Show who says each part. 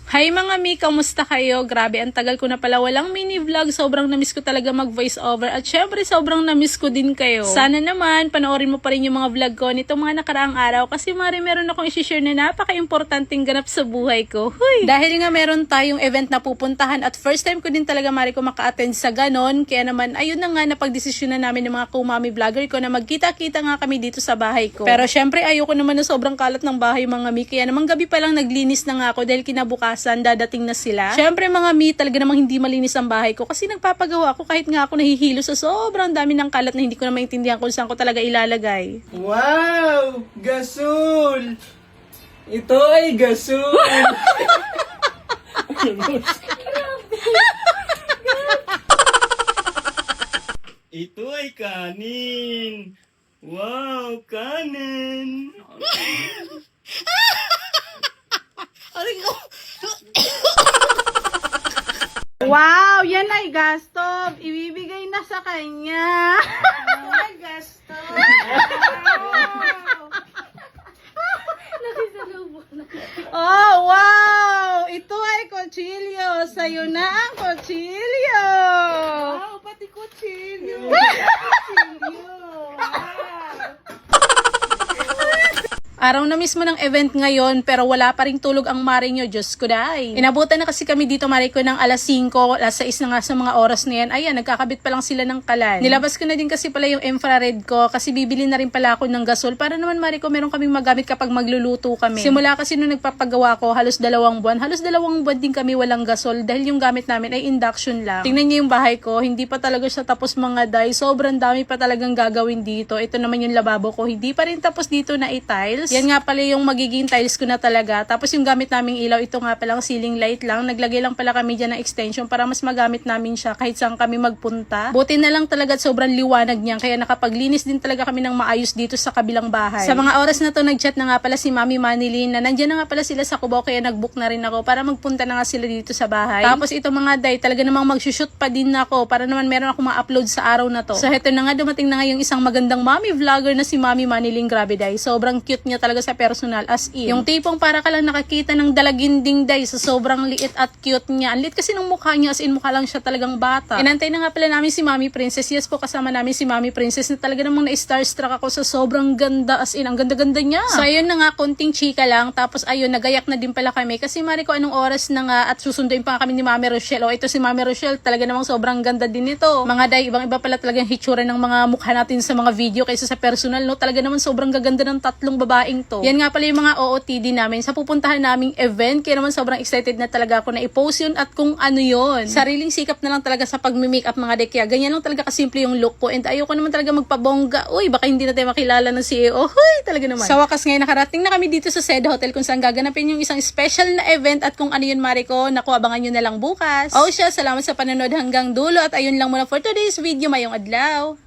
Speaker 1: Hi mga mi, kamusta kayo? Grabe, ang tagal ko na pala walang mini vlog. Sobrang namiss ko talaga mag voice over. At syempre, sobrang namiss ko din kayo. Sana naman, panoorin mo pa rin yung mga vlog ko nitong mga nakaraang araw. Kasi meron akong isi-share na napaka-importanting ganap sa buhay ko. Huy! Dahil nga meron tayong event na pupuntahan at first time ko din talaga ko maka-attend sa ganon. Kaya naman, ayun na nga, napag-desisyon na namin ng mga kumami vlogger ko na magkita-kita nga kami dito sa bahay ko. Pero syempre, ayoko naman na sobrang kalat ng bahay mga mi. Kaya naman gabi pa lang naglinis na nga ako dahil kinabukasan dadating na sila. Syempre mga mi, talaga namang hindi malinis ang bahay ko kasi nagpapagawa ako kahit nga ako nahihilo sa sobrang dami ng kalat na hindi ko na maintindihan kung saan ko talaga ilalagay.
Speaker 2: Wow! Gasol! Ito ay gasol! Ito ay kanin! Wow! Kanin!
Speaker 1: Wow! Yan ay gasto! Ibibigay na sa kanya!
Speaker 3: Ay, gasto.
Speaker 1: Oh, wow! Ito ay kutsilyo! Sa'yo na ang kutsilyo!
Speaker 3: Wow, pati kutsilyo. Kutsilyo.
Speaker 1: Araw na mismo ng event ngayon pero wala pa ring tulog ang mare nyo, Diyos ko dahi. Inabutan na kasi kami dito mare ko ng alas 5, alas 6 na nga sa mga oras na yan. Ayan, nagkakabit pa lang sila ng kalan. Nilabas ko na din kasi pala yung infrared ko kasi bibili na rin pala ako ng gasol para naman mare ko meron kaming magamit kapag magluluto kami. Simula kasi nung nagpapagawa ko halos 2 buwan, halos 2 buwan din kami walang gasol dahil yung gamit namin ay induction lang. Tingnan niyo yung bahay ko, hindi pa talaga siya tapos mga day. Sobrang dami pa talagang gagawin dito. Ito naman yung lababo ko, hindi pa rin tapos dito na i-tiles. Yan nga pala yung magiging tiles ko na talaga. Tapos yung gamit naming ilaw, ito nga palang ceiling light lang. Naglagay lang pala kami dyan ng extension para mas magamit namin siya kahit saan kami magpunta. Buti na lang talaga at sobrang liwanag niyan. Kaya nakapaglinis din talaga kami ng maayos dito sa kabilang bahay. Sa mga oras na to, nagchat na nga pala si Mami Manilyn na nandyan na nga pala sila sa Cubao. Kaya nagbook na rin ako para magpunta na nga sila dito sa bahay. Tapos ito mga day, talaga namang magsushoot pa din ako para naman meron ako ma-upload sa araw na to. So heto na nga, dumating na nga yung isang magandang Mami vlogger na si Mami Manilyn. Grabe day. Sobrang cute niya talaga sa personal, as in. Yung tipong para ka lang nakakita ng dalaginding day sa sobrang liit at cute niya. Ang liit kasi ng mukha niya, as in mukha lang siya talagang bata. Inantay na nga pala namin si Mami Princess. Yes po, kasama namin si Mami Princess na talaga namang na-starstruck ako sa sobrang ganda, as in, ang ganda-ganda niya. So ayun na nga, konting chika lang. Tapos ayun, nagayak na din pala kami kasi mari ko anong oras na nga at susunduin pa kami ni Mami Rochelle. O ito si Mami Rochelle, talaga namang sobrang ganda din nito. Mga day, ibang-iba pala talagang hitsura ng mga mukha natin sa mga video kaysa sa personal, no? Talaga naman sobrang gaganda ng tatlong babaeng to. Yan nga pala yung mga OOTD namin sa pupuntahan naming event. Kaya naman sobrang excited na talaga ako na i-post yun at kung ano yun. Sariling sikap na lang talaga sa pag-make up mga day. Kaya ganyan lang talaga kasimple yung look ko. And ayoko naman talaga magpabongga. Uy, baka hindi na tayo makilala ng CEO. Huy, talaga naman. Sa wakas ngayon, nakarating na kami dito sa Seda Hotel kung saan gaganapin yung isang special na event at kung ano yun Mariko, naku, abangan nyo na lang bukas. Oh siya, salamat sa panonood hanggang dulo at ayun lang muna for today's video. Mayong adlaw.